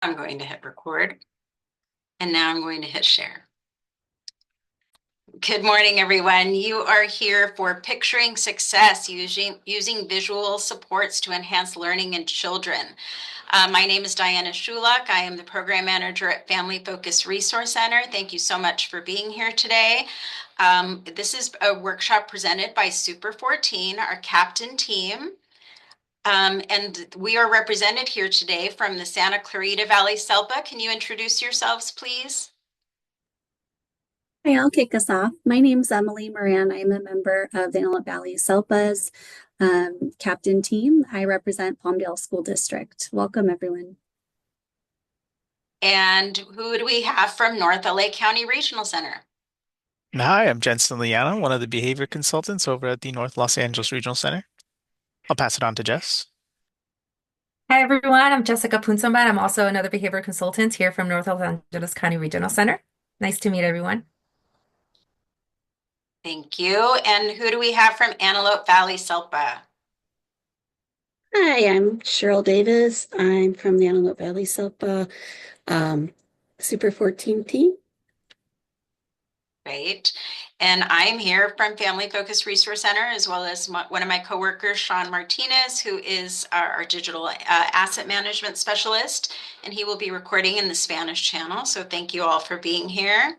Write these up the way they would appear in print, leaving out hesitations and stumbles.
I'm going to hit record, and now I'm going to hit share. Good morning, everyone. You are here for Picturing Success, using visual supports to enhance learning in children. My name is Diana Shulak. I am the program manager at Family Focus Resource Center. Thank you so much for being here today. This is a workshop presented by Super 14, our captain team. And we are represented here today from the Santa Clarita Valley SELPA. Can you introduce yourselves, please? Hi, I'll kick us off. My name's Emily Moran. I'm a member of the Antelope Valley SELPA's captain team. I represent Palmdale School District. Welcome, everyone. And who do we have from North LA County Regional Center? Hi, I'm Jensen Liana, one of the behavior consultants over at the North Los Angeles Regional Center. I'll pass it on to Jess. Hi, everyone. I'm Jessica Punsambat. I'm also another behavior consultant here from North Los Angeles County Regional Center. Nice to meet everyone. Thank you. And who do we have from Antelope Valley SELPA? Hi, I'm Cheryl Davis. I'm from the Antelope Valley SELPA Super 14 team. Great. And I'm here from Family Focus Resource Center, as well as one of my coworkers, Sean Martinez, who is our digital asset management specialist, and he will be recording in the Spanish channel. So thank you all for being here.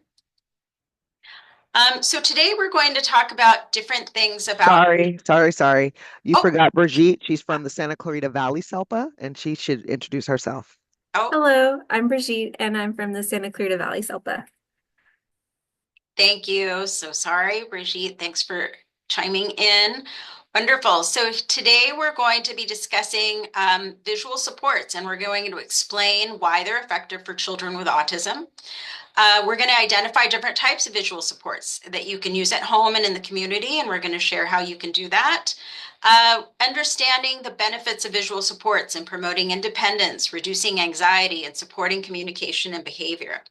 So today we're going to talk about different things about... Sorry. You forgot Brigitte. She's from the Santa Clarita Valley SELPA, and she should introduce herself. Oh. Hello, I'm Brigitte, and I'm from the Santa Clarita Valley SELPA. Thank you. So sorry, Brigitte. Thanks for chiming in. Wonderful. So today we're going to be discussing visual supports, and we're going to explain why they're effective for children with autism. We're going to identify different types of visual supports that you can use at home and in the community, and we're going to share how you can do that. Understanding the benefits of visual supports in promoting independence, reducing anxiety, and supporting communication and behavior.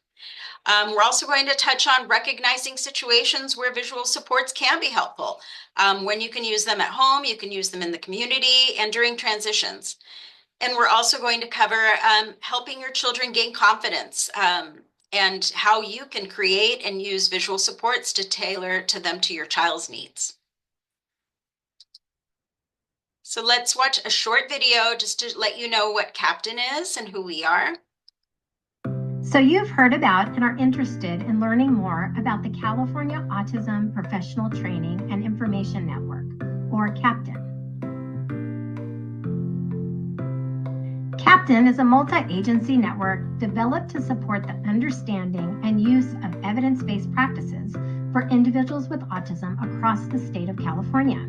We're also going to touch on recognizing situations where visual supports can be helpful. When you can use them at home, you can use them in the community and during transitions. And we're also going to cover helping your children gain confidence and how you can create and use visual supports to tailor to them to your child's needs. So let's watch a short video just to let you know what Captain is and who we are. So you've heard about and are interested in learning more about the California Autism Professional Training and Information Network, or CAPTAIN. CAPTAIN is a multi-agency network developed to support the understanding and use of evidence-based practices for individuals with autism across the state of California.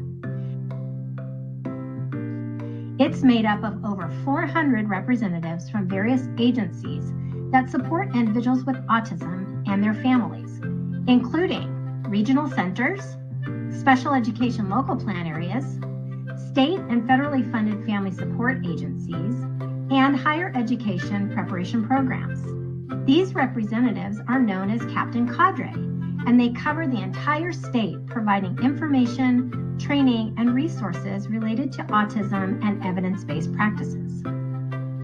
It's made up of over 400 representatives from various agencies that support individuals with autism and their families, including regional centers, special education local plan areas, state and federally funded family support agencies, and higher education preparation programs. These representatives are known as Captain Cadre, and they cover the entire state, providing information, training, and resources related to autism and evidence-based practices.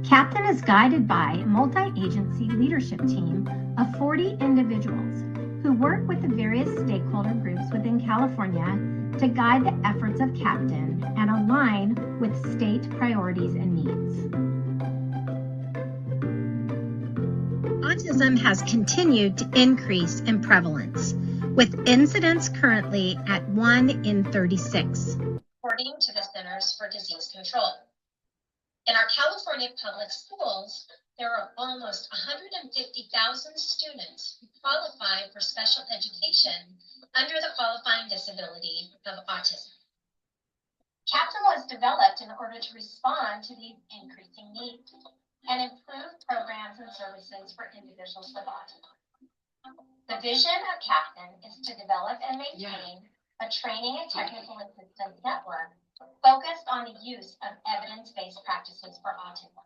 CAPTAIN is guided by a multi-agency leadership team of 40 individuals who work with the various stakeholder groups within California to guide the efforts of CAPTAIN and align with state priorities and needs. Autism has continued to increase in prevalence, with incidence currently at 1 in 36. According to the Centers for Disease Control. In our California public schools, there are almost 150,000 students who qualify for special education under the qualifying disability of autism. CAPTAIN was developed in order to respond to these increasing needs and improve programs and services for individuals with autism. The vision of CAPTAIN is to develop and maintain a training and technical assistance network focused on the use of evidence-based practices for autism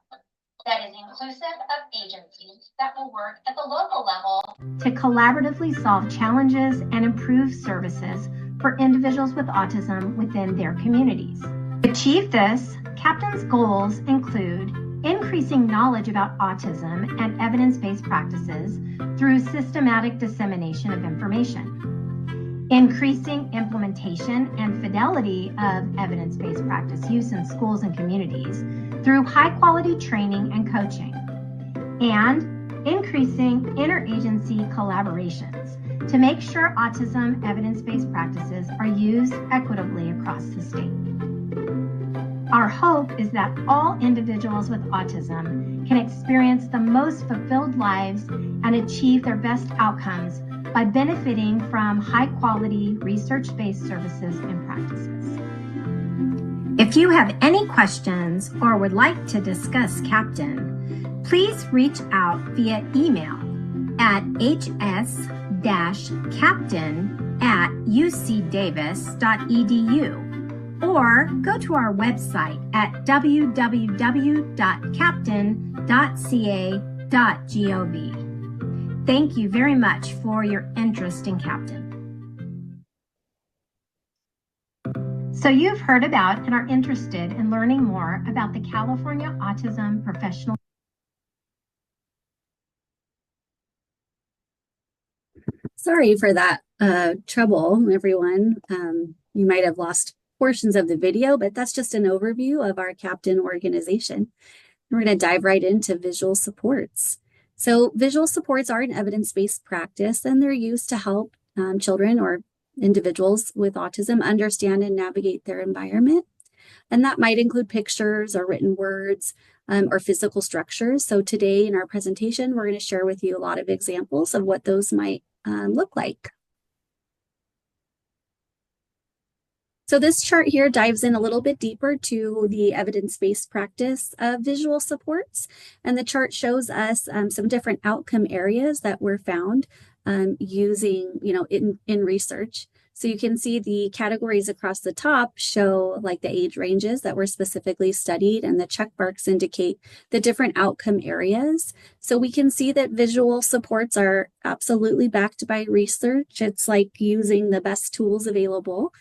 that is inclusive of agencies that will work at the local level to collaboratively solve challenges and improve services for individuals with autism within their communities. To achieve this, CAPTAIN's goals include increasing knowledge about autism and evidence-based practices through systematic dissemination of information, increasing implementation and fidelity of evidence-based practice use in schools and communities through high-quality training and coaching, and increasing interagency collaborations to make sure autism evidence-based practices are used equitably across the state. Our hope is that all individuals with autism can experience the most fulfilled lives and achieve their best outcomes by benefiting from high-quality research-based services and practices. If you have any questions or would like to discuss Captain, please reach out via email at hs-captain@ucdavis.edu or go to our website at www.captain.ca.gov. Thank you very much for your interest in Captain. So you've heard about and are interested in learning more about the California Autism Professional. Sorry for that trouble, everyone. You might have lost portions of the video, but that's just an overview of our Captain organization. We're going to dive right into visual supports. So visual supports are an evidence-based practice, and they're used to help children or individuals with autism understand and navigate their environment. And that might include pictures or written words or physical structures. So today in our presentation, we're going to share with you a lot of examples of what those might look like. So this chart here dives in a little bit deeper to the evidence-based practice of visual supports. And the chart shows us some different outcome areas that were found using, in research. So you can see the categories across the top show like the age ranges that were specifically studied, and the check marks indicate the different outcome areas. So we can see that visual supports are absolutely backed by research. It's like using the best tools available.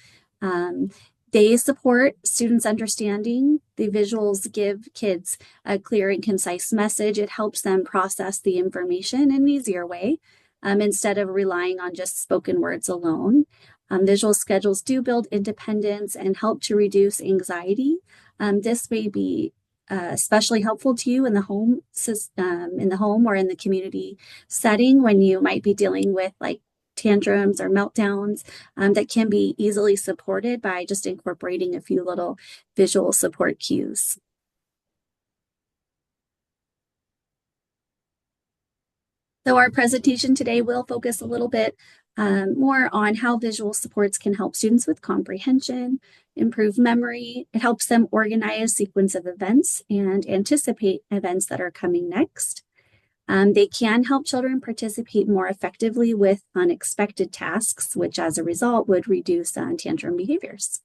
They support students' understanding. The visuals give kids a clear and concise message. It helps them process the information in an easier way instead of relying on just spoken words alone. Visual schedules do build independence and help to reduce anxiety. This may be especially helpful to you in the home or in the community setting when you might be dealing with like tantrums or meltdowns that can be easily supported by just incorporating a few little visual support cues. So our presentation today will focus a little bit more on how visual supports can help students with comprehension, improve memory. It helps them organize a sequence of events and anticipate events that are coming next. They can help children participate more effectively with unexpected tasks, which as a result would reduce tantrum behaviors.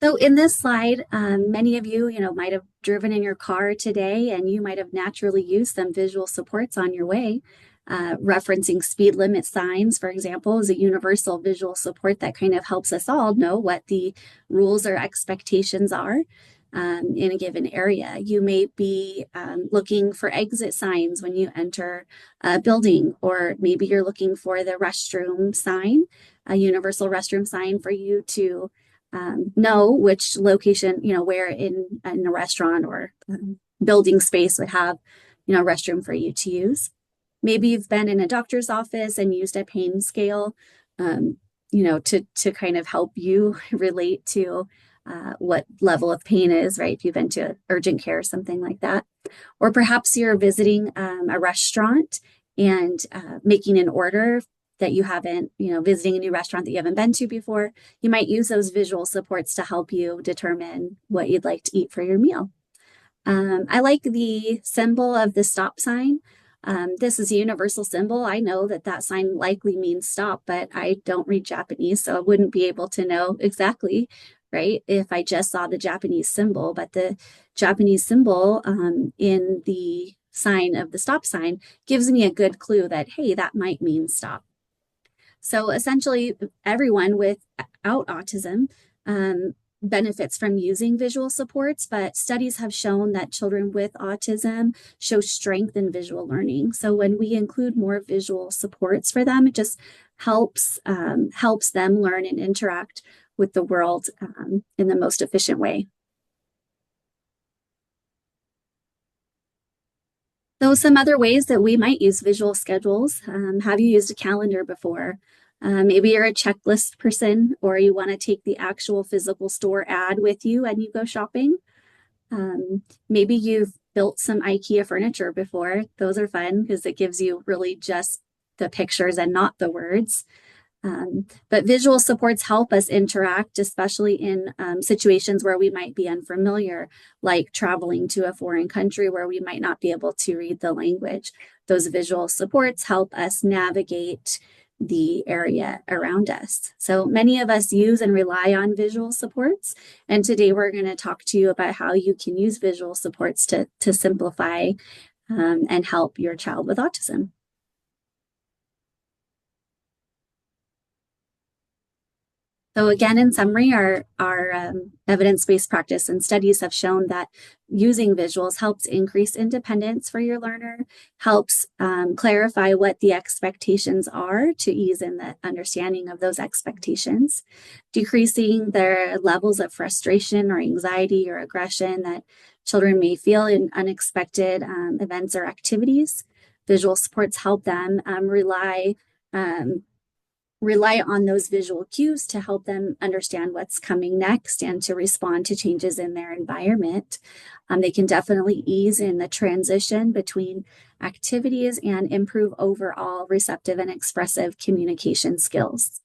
So in this slide, many of you, might have driven in your car today, and you might have naturally used some visual supports on your way. Referencing speed limit signs, for example, is a universal visual support that kind of helps us all know what the rules or expectations are in a given area. You may be looking for exit signs when you enter a building, or maybe you're looking for the restroom sign, a universal restroom sign for you to know which location, where in a restaurant or building space would have, a restroom for you to use. Maybe you've been in a doctor's office and used a pain scale, to kind of help you relate to what level of pain is, right? If you've been to urgent care or something like that. Or perhaps you're visiting a restaurant and making an order that you haven't, visiting a new restaurant that you haven't been to before. You might use those visual supports to help you determine what you'd like to eat for your meal. I like the symbol of the stop sign. This is a universal symbol. I know that sign likely means stop, but I don't read Japanese, so I wouldn't be able to know exactly, right, if I just saw the Japanese symbol. But the Japanese symbol in the sign of the stop sign gives me a good clue that, hey, that might mean stop. So essentially, everyone without autism benefits from using visual supports, but studies have shown that children with autism show strength in visual learning. So when we include more visual supports for them, it just helps them learn and interact with the world in the most efficient way. So some other ways that we might use visual schedules. Have you used a calendar before? Maybe you're a checklist person, or you want to take the actual physical store ad with you and you go shopping. Maybe you've built some IKEA furniture before. Those are fun because it gives you really just the pictures and not the words. But visual supports help us interact, especially in situations where we might be unfamiliar, like traveling to a foreign country where we might not be able to read the language. Those visual supports help us navigate the area around us. So many of us use and rely on visual supports. And today we're going to talk to you about how you can use visual supports to simplify and help your child with autism. So again, in summary, our evidence-based practice and studies have shown that using visuals helps increase independence for your learner, helps clarify what the expectations are to ease in the understanding of those expectations, decreasing their levels of frustration or anxiety or aggression that children may feel in unexpected events or activities. Visual supports help them rely on those visual cues to help them understand what's coming next and to respond to changes in their environment. They can definitely ease in the transition between activities and improve overall receptive and expressive communication skills.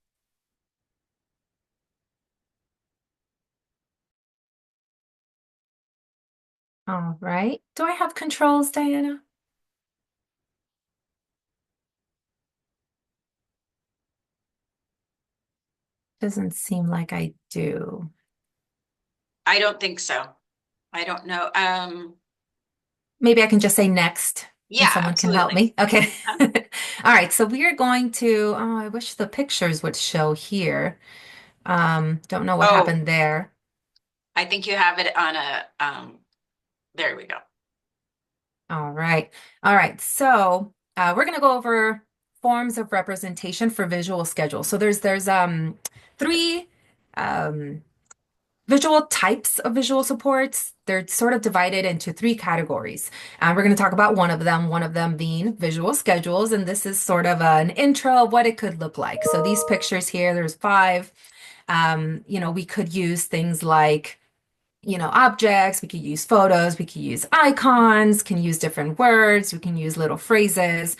All right. Do I have controls, Diana? Doesn't seem like I do. I don't think so. I don't know. Maybe I can just say next and Yeah, someone can help absolutely. me. Okay. All right. So we are going to, oh, I wish the pictures would show here. Don't know what Oh, happened there. I think you have it on a, there we go. All right. All right. So we're going to go over forms of representation for visual schedules. So there's three visual types of visual supports. They're sort of divided into three categories. And we're going to talk about one of them being visual schedules. And this is sort of an intro of what it could look like. So these pictures here, there's five. We could use things like objects, we could use photos, we could use icons, can use different words, we can use little phrases.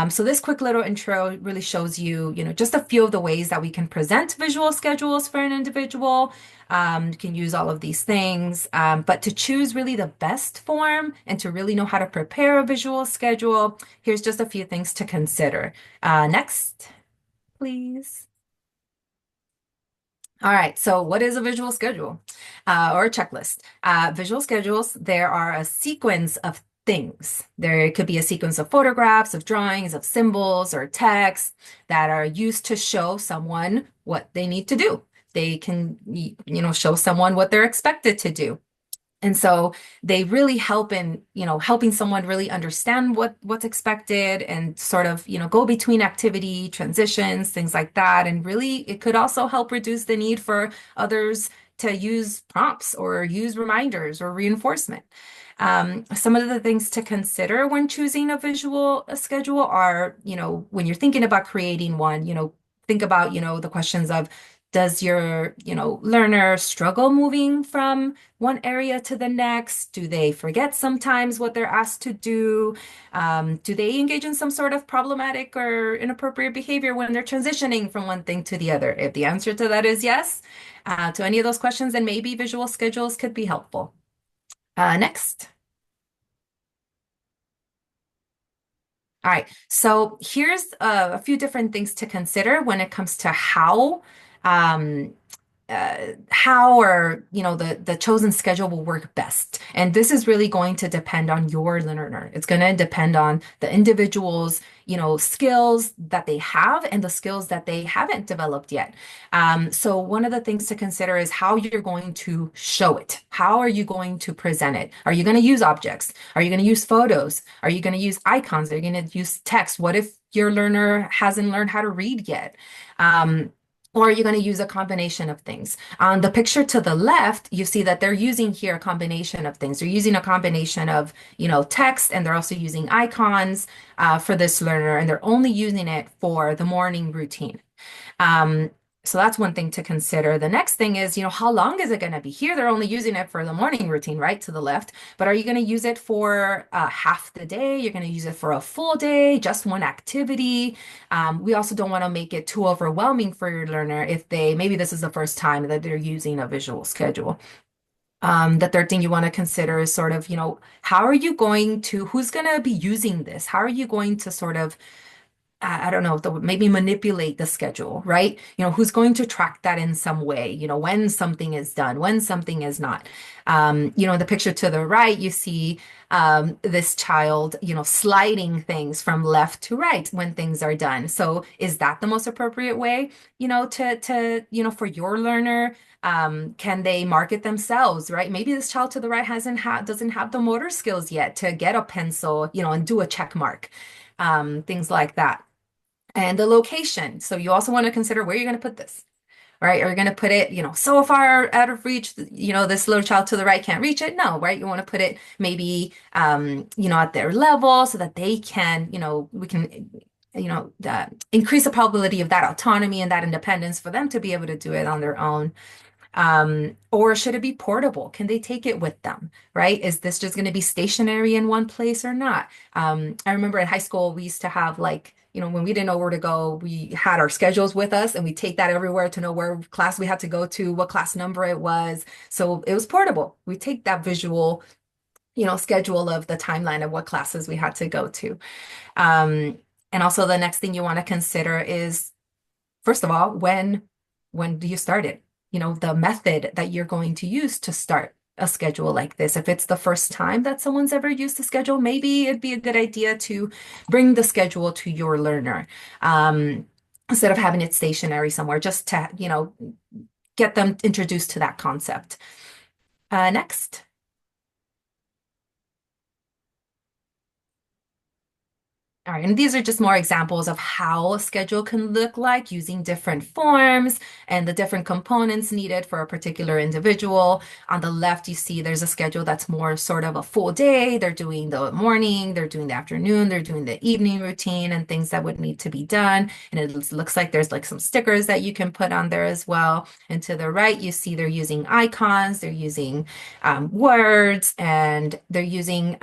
So this quick little intro really shows you, just a few of the ways that we can present visual schedules for an individual. You can use all of these things, but to choose really the best form and to really know how to prepare a visual schedule, here's just a few things to consider. Next, please. All right, so what is a visual schedule or a checklist? Visual schedules, there are a sequence of things. There could be a sequence of photographs, of drawings, of symbols or text that are used to show someone what they need to do. They can, show someone what they're expected to do. And so they really help in, helping someone really understand what's expected and sort of, go between activity, transitions, things like that. And really, it could also help reduce the need for others to use prompts or use reminders or reinforcement. Some of the things to consider when choosing a visual schedule are, when you're thinking about creating one, think about, the questions of, does your, learner struggle moving from one area to the next? Do they forget sometimes what they're asked to do? Do they engage in some sort of problematic or inappropriate behavior when they're transitioning from one thing to the other? If the answer to that is yes, to any of those questions, then maybe visual schedules could be helpful. Next. All right, so here's a few different things to consider when it comes to how how or the chosen schedule will work best. And this is really going to depend on your learner. It's going to depend on the individual's skills that they have and the skills that they haven't developed yet. So one of the things to consider is how you're going to show it. How are you going to present it? Are you going to use objects? Are you going to use photos? Are you going to use icons? Are you going to use text? What if your learner hasn't learned how to read yet? Or are you going to use a combination of things? On the picture to the left, you see that they're using here a combination of things. They're using a combination of, text, and they're also using icons for this learner, and they're only using it for the morning routine. So that's one thing to consider. The next thing is, how long is it going to be? Here, they're only using it for the morning routine, right, to the left. But are you going to use it for half the day? You're going to use it for a full day, just one activity? We also don't want to make it too overwhelming for your learner if maybe this is the first time that they're using a visual schedule. The third thing you want to consider is sort of, who's going to be using this? How are you going to sort of I don't know, maybe manipulate the schedule, right? Who's going to track that in some way, when something is done, when something is not. In the picture to the right, you see this child, sliding things from left to right when things are done. So is that the most appropriate way, for your learner? Can they market themselves, right? Maybe this child to the right doesn't have the motor skills yet to get a pencil, and do a check mark, things like that. And the location. So you also want to consider where you're going to put this, right? Are you going to put it, so far out of reach, this little child to the right can't reach it? No, right? You want to put it maybe, at their level so that they can, we can, increase the probability of that autonomy and that independence for them to be able to do it on their own. Or should it be portable? Can they take it with them, right? Is this just going to be stationary in one place or not? I remember in high school, we used to have when we didn't know where to go, we had our schedules with us and we take that everywhere to know where class we had to go to, what class number it was. So it was portable. We take that visual, schedule of the timeline of what classes we had to go to. And also the next thing you want to consider is, first of all, when do you start it? The method that you're going to use to start a schedule like this. If it's the first time that someone's ever used the schedule, maybe it'd be a good idea to bring the schedule to your learner instead of having it stationary somewhere, just to, get them introduced to that concept. Next. All right, and these are just more examples of how a schedule can look like using different forms and the different components needed for a particular individual. On the left, you see there's a schedule that's more sort of a full day. They're doing the morning, they're doing the afternoon, they're doing the evening routine and things that would need to be done. And it looks like there's some stickers that you can put on there as well. And to the right, you see they're using icons, they're using words, and they're using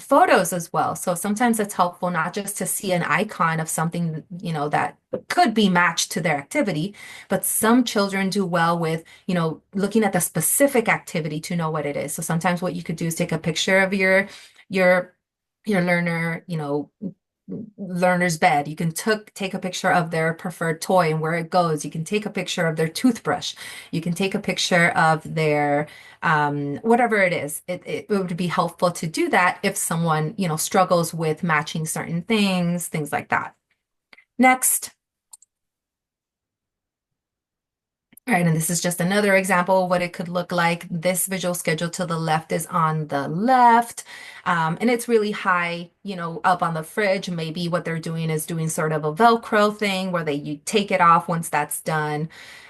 photos as well. So sometimes it's helpful not just to see an icon of something, that could be matched to their activity, but some children do well with, looking at the specific activity to know what it is. So sometimes what you could do is take a picture of your learner, learner's bed. You can take a picture of their preferred toy and where it goes. You can take a picture of their toothbrush. You can take a picture of their whatever it is. It would be helpful to do that if someone, struggles with matching certain things like that. Next. All right, and this is just another example of what it could look like. This visual schedule to the left is on the left, and it's really high, up on the fridge. Maybe what they're doing is doing sort of a Velcro thing where you take it off once that's done.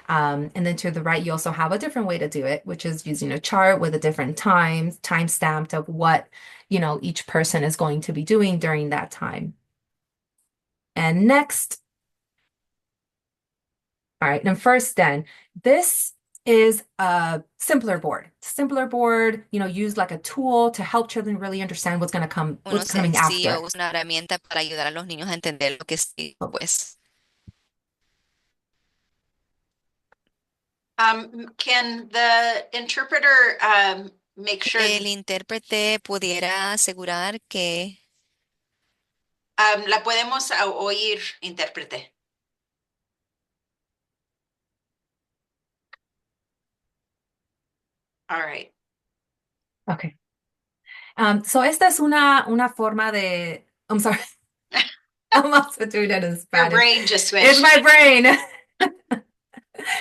And then to the right, you also have a different way to do it, which is using a chart with a different time stamped of what, each person is going to be doing during that time. And next. All right, and first then, this is a simpler board. Simpler board, used like a tool to help children really understand what's coming after. Una herramienta para ayudar a los niños a entender lo que sí, pues. Can the interpreter make sure El intérprete pudiera asegurar que la podemos oír, intérprete? All right. Okay. So esta es una forma de, I'm sorry, I'm also doing it in Your Spanish. brain just It's switched. my brain.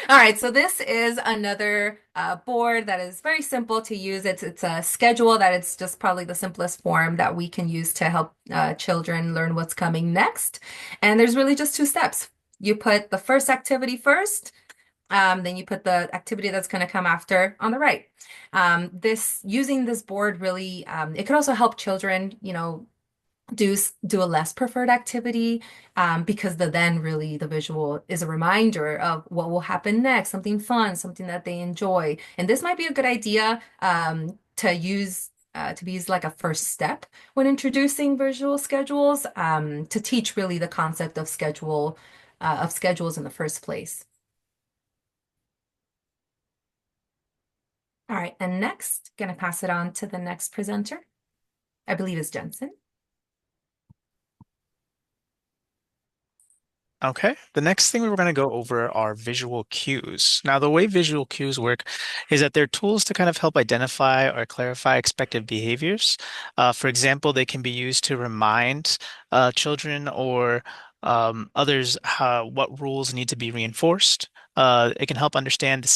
All right, so this is another board that is very simple to use. It's a schedule that it's just probably the simplest form that we can use to help children learn what's coming next. And there's really just two steps. You put the first activity first, then you put the activity that's going to come after on the right. Using this board really, it could also help children, do a less preferred activity, because the visual is a reminder of what will happen next, something fun, something that they enjoy. And this might be a good idea to be used like a first step when introducing visual schedules, to teach really the concept of schedules in the first place. All right, and next, going to pass it on to the next presenter. I believe is Jensen. Okay, the next thing we're going to go over are visual cues. Now, the way visual cues work is that they're tools to kind of help identify or clarify expected behaviors. For example, they can be used to remind children or others what rules need to be reinforced. It can help understand the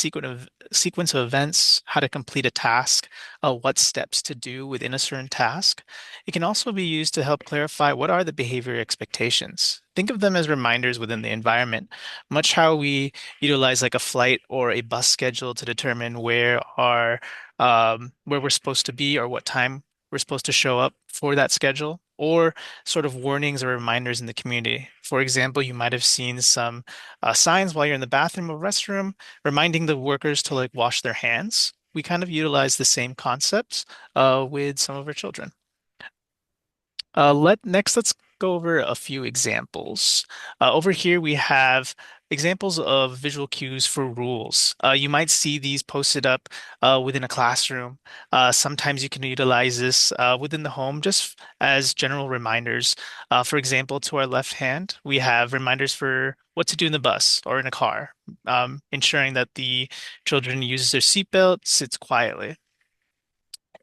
sequence of events, how to complete a task, what steps to do within a certain task. It can also be used to help clarify what are the behavior expectations. Think of them as reminders within the environment, much how we utilize like a flight or a bus schedule to determine where we're supposed to be or what time we're supposed to show up for that schedule, or sort of warnings or reminders in the community. For example, you might have seen some signs while you're in the bathroom or restroom reminding the workers to like wash their hands. We kind of utilize the same concepts with some of our children. Let's go over a few examples. Over here we have examples of visual cues for rules. You might see these posted up within a classroom. Sometimes you can utilize this within the home just as general reminders. For example, to our left hand, we have reminders for what to do in the bus or in a car, ensuring that the children uses their seatbelt, sits quietly.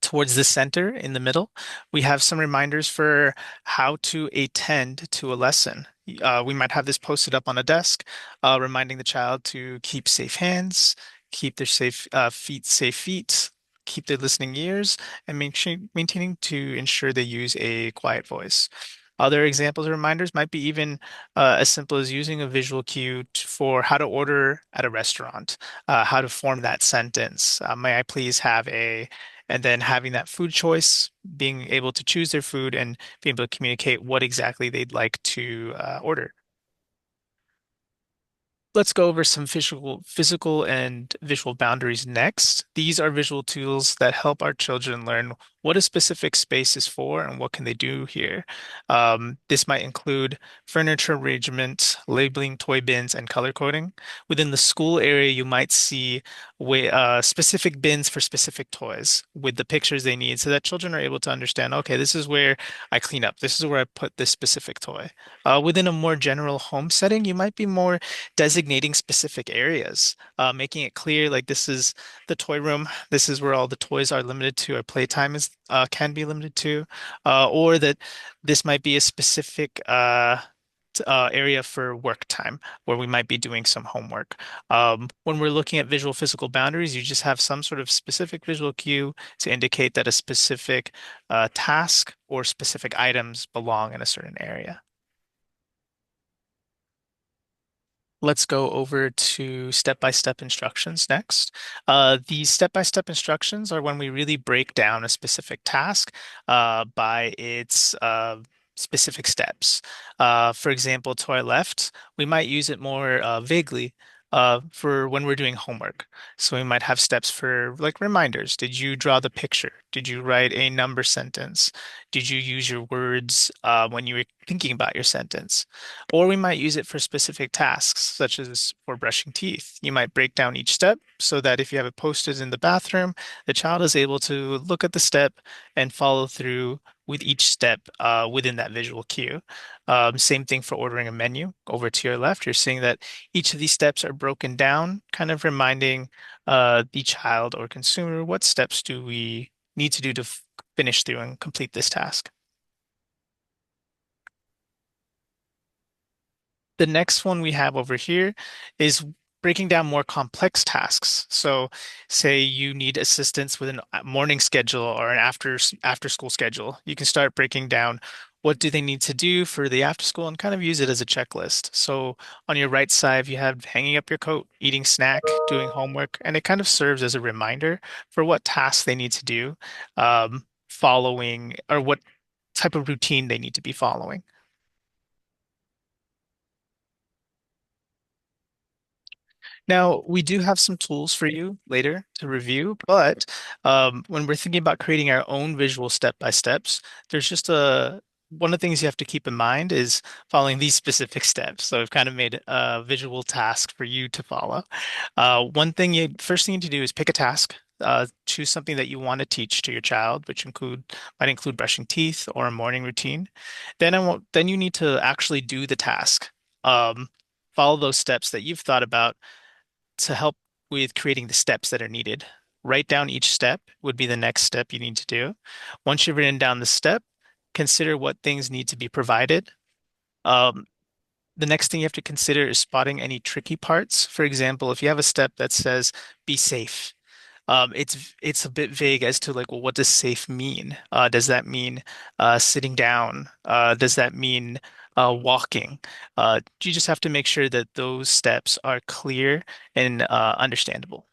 Towards the center in the middle, we have some reminders for how to attend to a lesson. We might have this posted up on a desk, reminding the child to keep safe hands, keep their safe feet, keep their listening ears, and maintaining to ensure they use a quiet voice. Other examples of reminders might be even as simple as using a visual cue for how to order at a restaurant, how to form that sentence. May I please have a, and then having that food choice, being able to choose their food and being able to communicate what exactly they'd like to order. Let's go over some physical and visual boundaries next. These are visual tools that help our children learn what a specific space is for and what can they do here. This might include furniture arrangement, labeling toy bins, and color coding. Within the school area, you might see specific bins for specific toys with the pictures they need so that children are able to understand, okay, this is where I clean up. This is where I put this specific toy. Within a more general home setting, you might be more designating specific areas, making it clear like this is the toy room, this is where all the toys are limited to, or playtime is can be limited to, or that this might be a specific area for work time where we might be doing some homework. When we're looking at visual physical boundaries, you just have some sort of specific visual cue to indicate that a specific task or specific items belong in a certain area. Let's go over to step-by-step instructions next. These step-by-step instructions are when we really break down a specific task by its specific steps. For example, to our left, we might use it more vaguely for when we're doing homework. So we might have steps for like reminders. Did you draw the picture? Did you write a number sentence? Did you use your words when you were thinking about your sentence? Or we might use it for specific tasks, such as for brushing teeth. You might break down each step so that if you have it posted in the bathroom, the child is able to look at the step and follow through with each step within that visual cue. Same thing for ordering a menu. Over to your left, you're seeing that each of these steps are broken down, kind of reminding the child or consumer what steps do we need to do to finish through and complete this task. The next one we have over here is breaking down more complex tasks. So say you need assistance with a morning schedule or an after school schedule. You can start breaking down what do they need to do for the after school and kind of use it as a checklist. So on your right side, you have hanging up your coat, eating snack, doing homework, and it kind of serves as a reminder for what tasks they need to do, following or what type of routine they need to be following. Now, we do have some tools for you later to review, but when we're thinking about creating our own visual step-by-steps, there's just one of the things you have to keep in mind is following these specific steps. So I've kind of made a visual task for you to follow. First thing you need to do is pick a task. Choose something that you want to teach to your child, which might include brushing teeth or a morning routine. Then you need to actually do the task. Follow those steps that you've thought about to help with creating the steps that are needed. Write down each step would be the next step you need to do. Once you've written down the step, consider what things need to be provided. The next thing you have to consider is spotting any tricky parts. For example, if you have a step that says be safe, it's a bit vague as to like, well, what does safe mean? Does that mean sitting down? Does that mean walking? You just have to make sure that those steps are clear and understandable.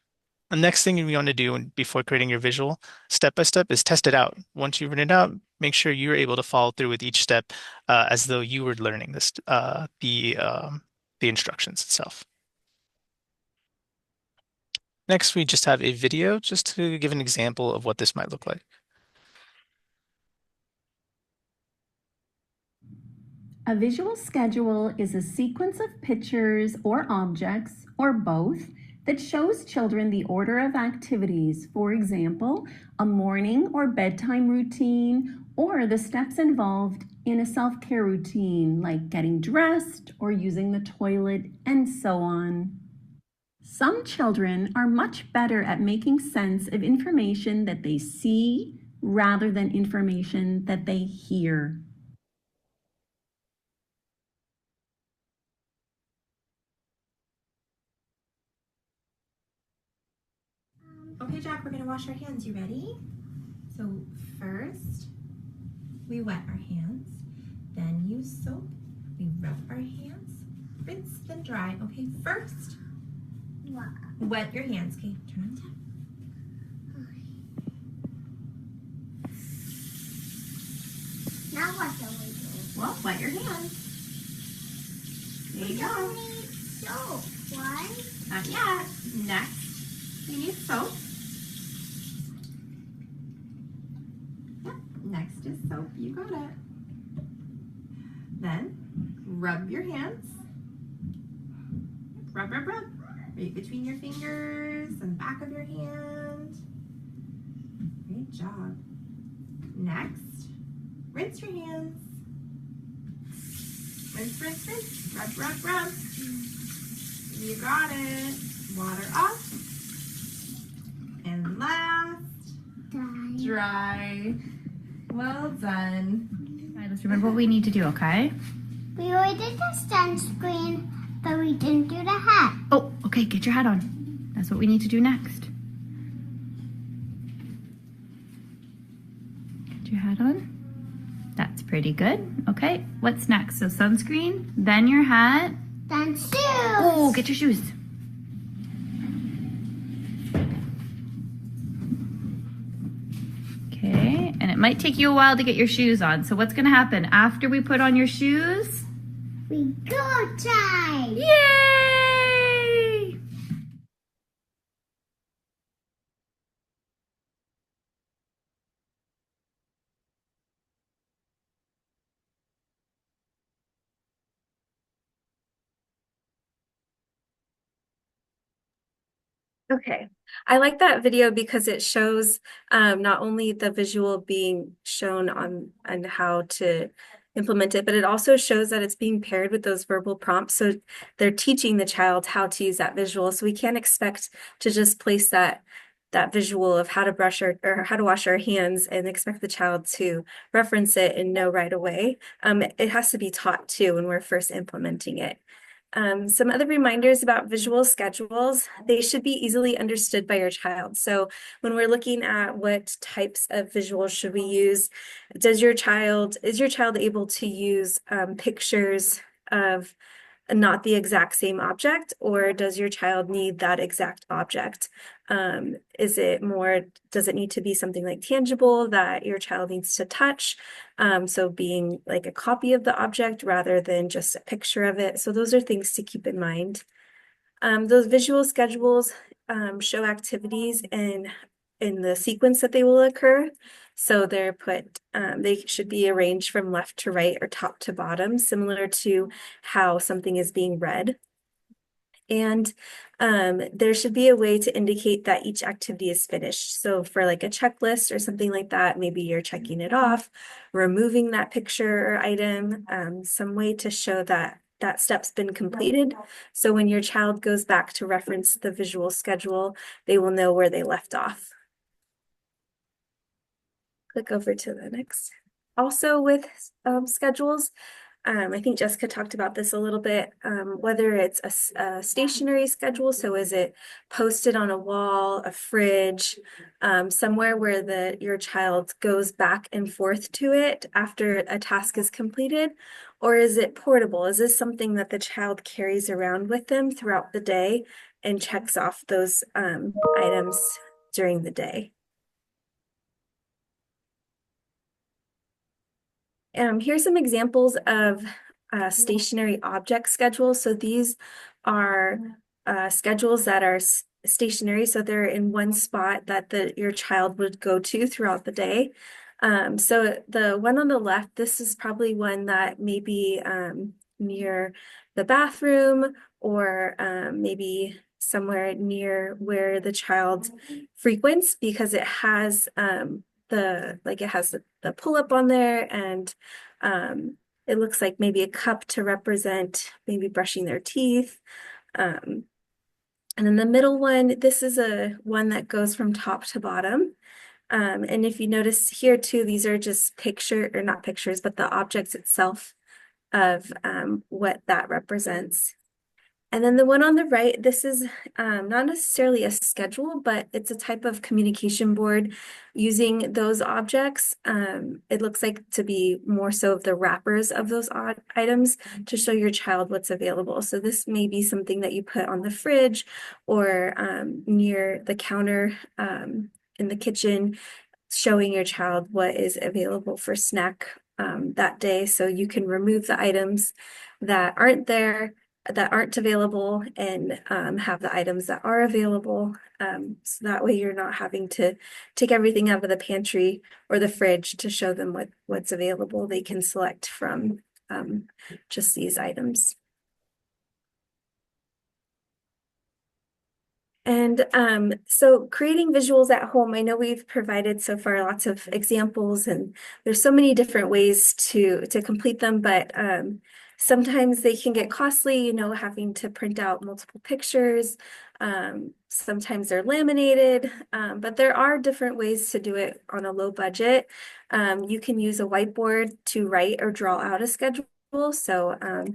The next thing you want to do before creating your visual step by step is test it out. Once you've written it out, make sure you're able to follow through with each step as though you were learning the instructions itself. Next, we just have a video just to give an example of what this might look like. A visual schedule is a sequence of pictures or objects, or both, that shows children the order of activities. For example, a morning or bedtime routine, or the steps involved in a self-care routine, like getting dressed or using the toilet, and so on. Some children are much better at making sense of information that they see rather than information that they hear. Okay, Jack, we're gonna wash our hands. You ready? So first, we wet our hands, then use soap, we rub our hands, rinse, then dry. Okay, first, wet your hands. Okay, turn on tap. Now what do we do? Well, wet your hands. There you We go. don't need soap. Why? Not yet. Next, we need soap. Yep, next is soap. You got it. Then, rub your hands. Rub, rub, rub. Right between your fingers and back of your hand. Great job. Next, rinse your hands. Rinse, rinse, rinse. Rub, rub, rub. You got it. Water off. And last, dry. Well done. All right, let's remember what we need to do, okay? We already did the sunscreen, but we didn't do the hat. Oh, okay, get your hat on. That's what we need to do next. Get your hat on. That's pretty good. Okay, what's next? So sunscreen, then your hat. Then shoes. Oh, get your shoes. Okay, and it might take you a while to get your shoes on. So what's gonna happen after we put on your shoes? We go time. Yay! Okay. I like that video because it shows not only the visual being shown on how to implement it, but it also shows that it's being paired with those verbal prompts. So they're teaching the child how to use that visual. So we can't expect to just place that visual of how to brush or how to wash our hands and expect the child to reference it and know right away. It has to be taught too when we're first implementing it. Some other reminders about visual schedules, they should be easily understood by your child. So when we're looking at what types of visuals should we use, is your child able to use pictures of not the exact same object, or does your child need that exact object? Does it need to be something like tangible that your child needs to touch? So being like a copy of the object rather than just a picture of it. So those are things to keep in mind. Those visual schedules show activities in the sequence that they will occur. So they should be arranged from left to right or top to bottom, similar to how something is being read. And there should be a way to indicate that each activity is finished. So for like a checklist or something like that, maybe you're checking it off, removing that picture or item, some way to show that that step's been completed. So when your child goes back to reference the visual schedule, they will know where they left off. Click over to the next. Also with schedules, I think Jessica talked about this a little bit, whether it's a stationary schedule, so is it posted on a wall, a fridge, somewhere where your child goes back and forth to it after a task is completed, or is it portable? Is this something that the child carries around with them throughout the day and checks off those items during the day? Here's some examples of stationary object schedules. So these are schedules that are stationary, so they're in one spot that your child would go to throughout the day. So the one on the left, this is probably one that may be near the bathroom or maybe somewhere near where the child frequents, because it has the pull-up on there, and it looks like maybe a cup to represent maybe brushing their teeth. And then the middle one, this is one that goes from top to bottom. And if you notice here too, these are just not pictures, but the objects itself of what that represents. And then the one on the right, this is not necessarily a schedule, but it's a type of communication board using those objects. It looks like to be more so of the wrappers of those items to show your child what's available. So this may be something that you put on the fridge or near the counter in the kitchen, showing your child what is available for snack that day. So you can remove the items that aren't there, that aren't available, and have the items that are available. So that way you're not having to take everything out of the pantry or the fridge to show them what's available. They can select from just these items. And so creating visuals at home, I know we've provided so far lots of examples, and there's so many different ways to complete them, but sometimes they can get costly, having to print out multiple pictures. Sometimes they're laminated, but there are different ways to do it on a low budget. You can use a whiteboard to write or draw out a schedule. So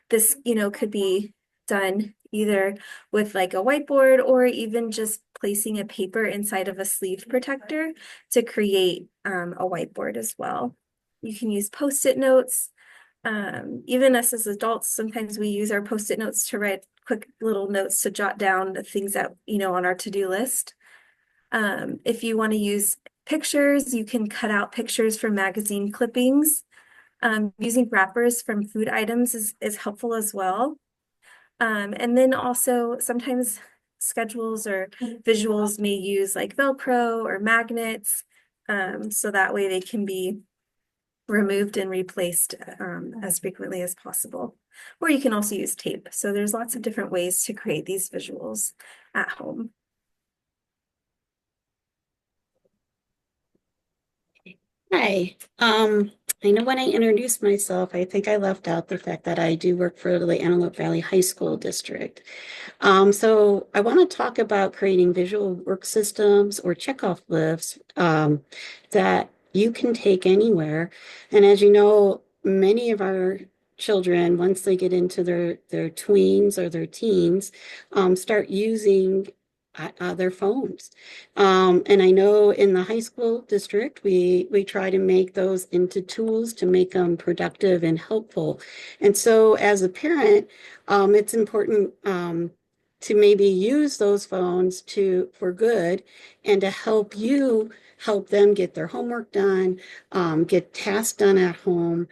this, could be done either with like a whiteboard or even just placing a paper inside of a sleeve protector to create a whiteboard as well. You can use Post-it notes. Even us as adults, sometimes we use our Post-it notes to write quick little notes to jot down the things that, on our to-do list. If you want to use pictures, you can cut out pictures from magazine clippings. Using wrappers from food items is helpful as well. And then also sometimes schedules or visuals may use like Velcro or magnets, so that way they can be removed and replaced as frequently as possible. Or you can also use tape. So there's lots of different ways to create these visuals at home. Hi. I know when I introduced myself, I think I left out the fact that I do work for the Antelope Valley High School District. So I want to talk about creating visual work systems or checkoff lists that you can take anywhere. And as you know, many of our children, once they get into their tweens or their teens, start using their phones. And I know in the high school district, we try to make those into tools to make them productive and helpful. And so as a parent, it's important to maybe use those phones for good and to help them get their homework done, get tasks done at home,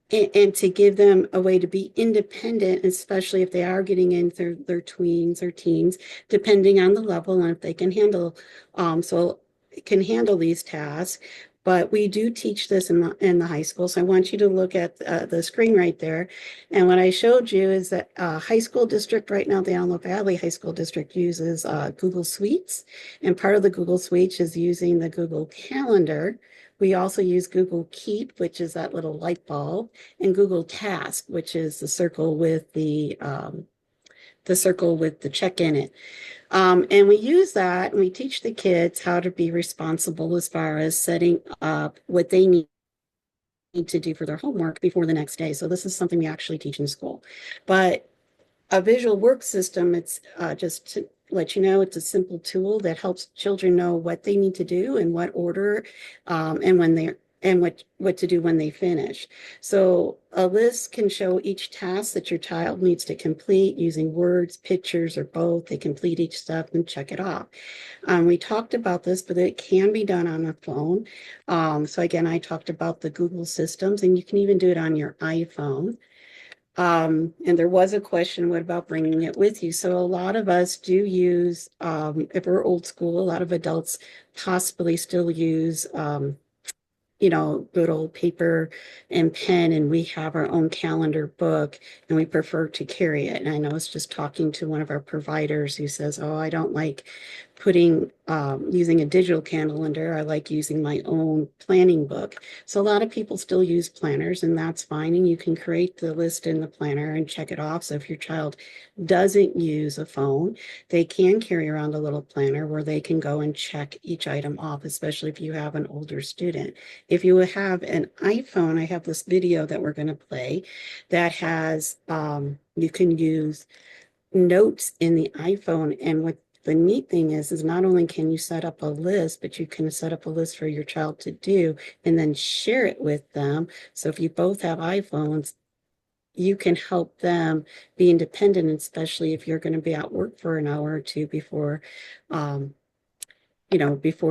and to give them a way to be independent, especially if they are getting into their tweens or teens, depending on the level and if they can handle these tasks. But we do teach this in the high school. So I want you to look at the screen right there. And what I showed you is that high school district right now, the Antelope Valley High School District uses Google Suites. And part of the Google Suites is using the Google Calendar. We also use Google Keep, which is that little light bulb, and Google Task, which is the circle with the check in it. And we use that and we teach the kids how to be responsible as far as setting up what they need to do for their homework before the next day. So this is something we actually teach in school. But a visual work system, it's just to let you know, it's a simple tool that helps children know what they need to do in what order, and when they're and what to do when they finish. So a list can show each task that your child needs to complete using words, pictures, or both. They complete each step and check it off. We talked about this, but it can be done on a phone. So again, I talked about the Google systems, and you can even do it on your iPhone. And there was a question, what about bringing it with you? So a lot of us do use, if we're old school, a lot of adults possibly still use, good old paper and pen, and we have our own calendar book and we prefer to carry it. And I know I was just talking to one of our providers who says, oh, I don't like using a digital calendar. I like using my own planning book. So a lot of people still use planners, and that's fine. And you can create the list in the planner and check it off. So if your child doesn't use a phone, they can carry around a little planner where they can go and check each item off, especially if you have an older student. If you have an iPhone, I have this video that we're going to play that has, you can use notes in the iPhone. And what the neat thing is not only can you set up a list, but you can set up a list for your child to do and then share it with them. So if you both have iPhones, you can help them be independent, especially if you're going to be at work for an hour or two before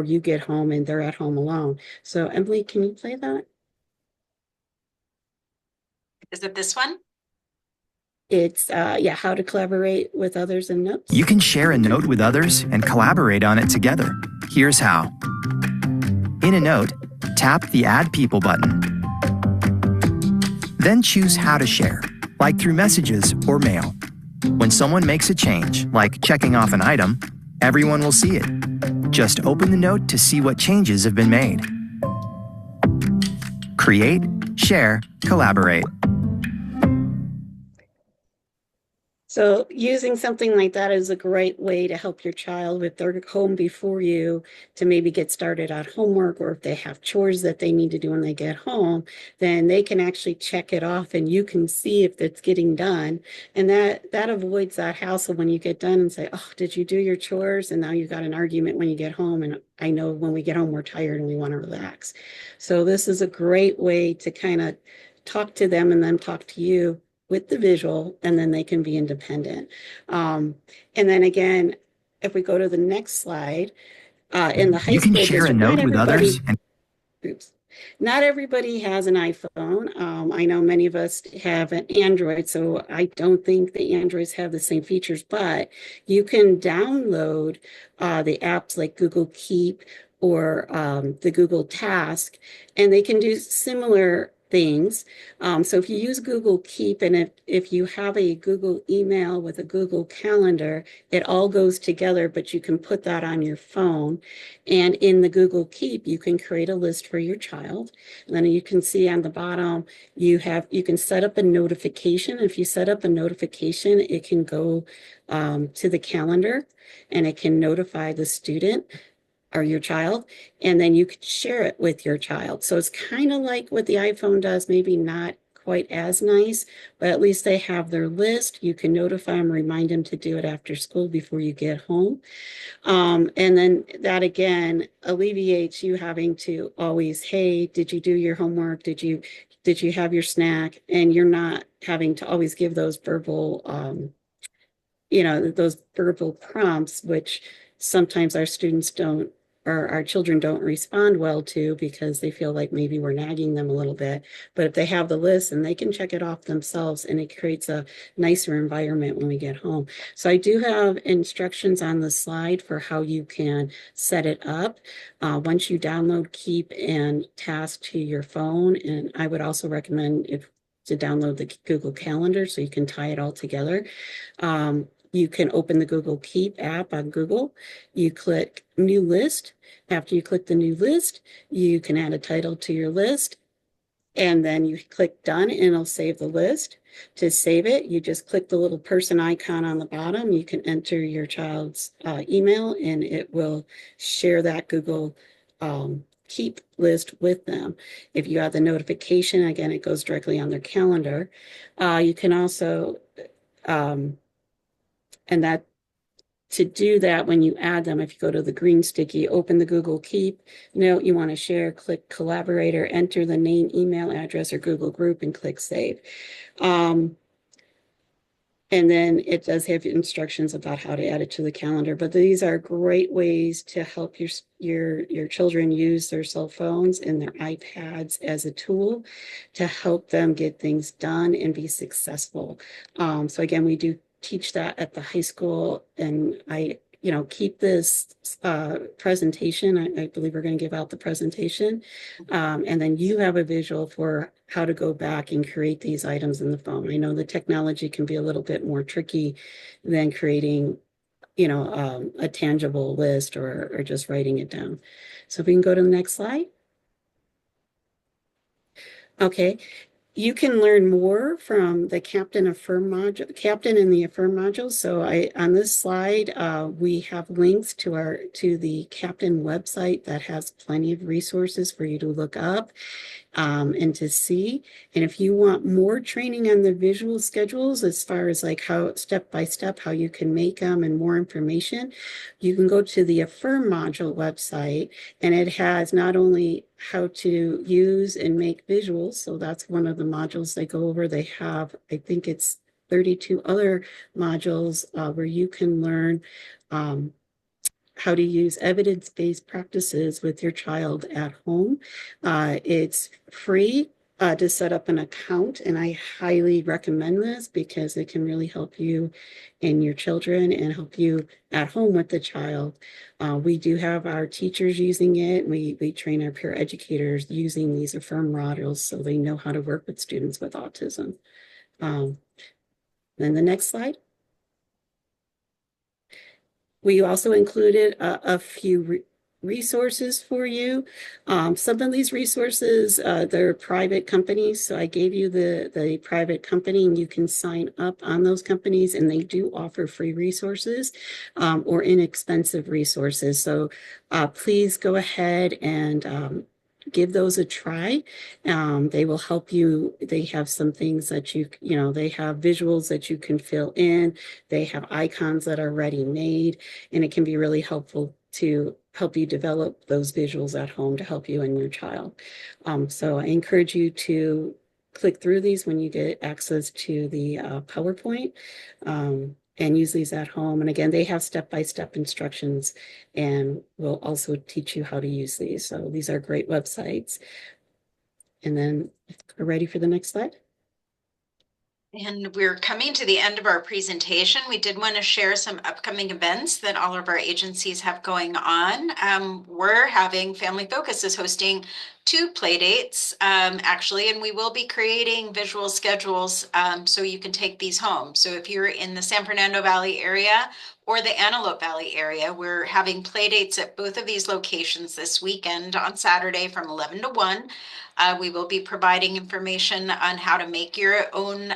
you get home and they're at home alone. So Emily, can you play that? Is it this one? It's how to collaborate with others in notes. You can share a note with others and collaborate on it together. Here's how. In a note, tap the Add People button. Then choose how to share, like through messages or mail. When someone makes a change, like checking off an item, everyone will see it. Just open the note to see what changes have been made. Create, share, collaborate. So using something like that is a great way to help your child if they're home before you to maybe get started on homework, or if they have chores that they need to do when they get home, then they can actually check it off and you can see if it's getting done. And that avoids that hassle when you get done and say, oh, did you do your chores? And now you've got an argument when you get home. And I know when we get home, we're tired and we want to relax. So this is a great way to kind of talk to them and then talk to you with the visual, and then they can be independent. And then again, if we go to the next slide, in the high school district, you can share a note with others. Not everybody has an iPhone. I know many of us have an Android, so I don't think the Androids have the same features, but you can download the apps like Google Keep or the Google Task, and they can do similar things. So if you use Google Keep, and if you have a Google email with a Google Calendar, it all goes together, but you can put that on your phone. And in the Google Keep, you can create a list for your child. And then you can see on the bottom, you can set up a notification. If you set up a notification, it can go to the calendar and it can notify the student or your child, and then you could share it with your child. So it's kind of like what the iPhone does, maybe not quite as nice, but at least they have their list. You can notify them, remind them to do it after school before you get home. And then that again alleviates you having to always, hey, did you do your homework? Did you have your snack? And you're not having to always give those verbal those verbal prompts, which sometimes our students don't, or our children don't respond well to because they feel like maybe we're nagging them a little bit. But if they have the list and they can check it off themselves, and it creates a nicer environment when we get home. So I do have instructions on the slide for how you can set it up. Once you download Keep and Task to your phone, and I would also recommend to download the Google Calendar so you can tie it all together. You can open the Google Keep app on Google. You click New List. After you click the new list, you can add a title to your list. And then you click Done, and it'll save the list. To save it, you just click the little person icon on the bottom. You can enter your child's email, and it will share that Google Keep list with them. If you add the notification, again, it goes directly on their calendar. You can also and that to do that, when you add them, if you go to the green sticky, open the Google Keep, note you want to share, click collaborator, enter the name, email address, or Google group, and click save. And then it does have instructions about how to add it to the calendar. But these are great ways to help your children use their cell phones and their iPads as a tool to help them get things done and be successful. So again, we do teach that at the high school, and I keep this presentation. I believe we're going to give out the presentation. And then you have a visual for how to go back and create these items in the phone. I know the technology can be a little bit more tricky than creating, a tangible list or just writing it down. So if we can go to the next slide. Okay. You can learn more from the Captain and the Affirm module. So on this slide, we have links to the Captain website that has plenty of resources for you to look up and to see. And if you want more training on the visual schedules, as far as like how step by step, how you can make them and more information, you can go to the Affirm module website, and it has not only how to use and make visuals. So that's one of the modules they go over. They have, I think it's 32 other modules where you can learn how to use evidence-based practices with your child at home. It's free to set up an account, and I highly recommend this because it can really help you and your children and help you at home with the child. We do have our teachers using it. We train our peer educators using these Affirm modules so they know how to work with students with autism. Then the next slide. We also included a few resources for you. Some of these resources, they're private companies. So I gave you the private company, and you can sign up on those companies, and they do offer free resources or inexpensive resources. So please go ahead and give those a try. They will help you. They have some things that they have visuals that you can fill in. They have icons that are ready made, and it can be really helpful to help you develop those visuals at home to help you and your child. So I encourage you to click through these when you get access to the PowerPoint. And use these at home. And again, they have step-by-step instructions, and will also teach you how to use these. So these are great websites. And then we're ready for the next slide. And we're coming to the end of our presentation. We did want to share some upcoming events that all of our agencies have going on. We're having Family Focus is hosting 2 play dates, actually, and we will be creating visual schedules so you can take these home. So if you're in the San Fernando Valley area or the Antelope Valley area, we're having play dates at both of these locations this weekend on Saturday from 11 to 1. We will be providing information on how to make your own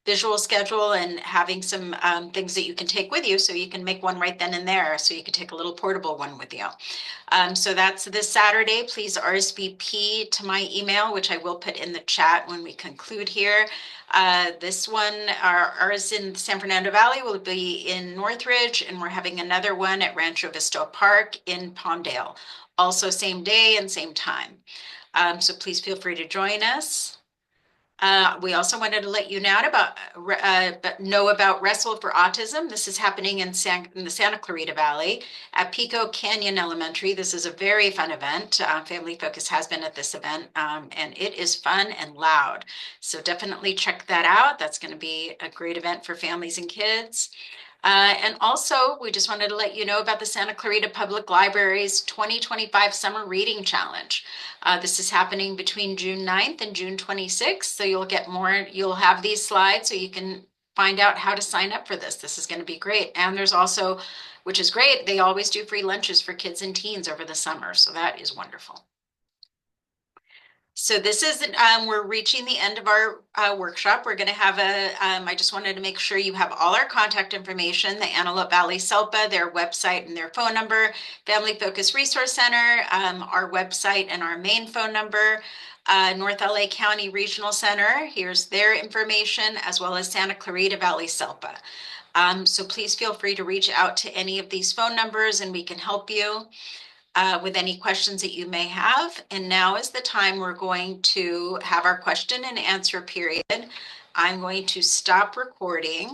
visual schedule and having some things that you can take with you so you can make one right then and there, so you can take a little portable one with you. So that's this Saturday. Please RSVP to my email, which I will put in the chat when we conclude here. This one, ours in San Fernando Valley, will be in Northridge, and we're having another one at Rancho Vista Park in Palmdale. Also same day and same time. So please feel free to join us. We also wanted to let you know about Wrestle for Autism. This is happening in the Santa Clarita Valley at Pico Canyon Elementary. This is a very fun event. Family Focus has been at this event, and it is fun and loud. So definitely check that out. That's going to be a great event for families and kids. And also, we just wanted to let you know about the Santa Clarita Public Library's 2025 Summer Reading Challenge. This is happening between June 9th and June 26th. So you'll have these slides so you can find out how to sign up for this. This is going to be great. And there's also, which is great, they always do free lunches for kids and teens over the summer. So that is wonderful. So this is, we're reaching the end of our workshop. We're going to have I just wanted to make sure you have all our contact information, the Antelope Valley SELPA, their website and their phone number, Family Focus Resource Center, our website and our main phone number, North LA County Regional Center, here's their information, as well as Santa Clarita Valley SELPA. So please feel free to reach out to any of these phone numbers and we can help you with any questions that you may have. And now is the time we're going to have our question and answer period. I'm going to stop recording.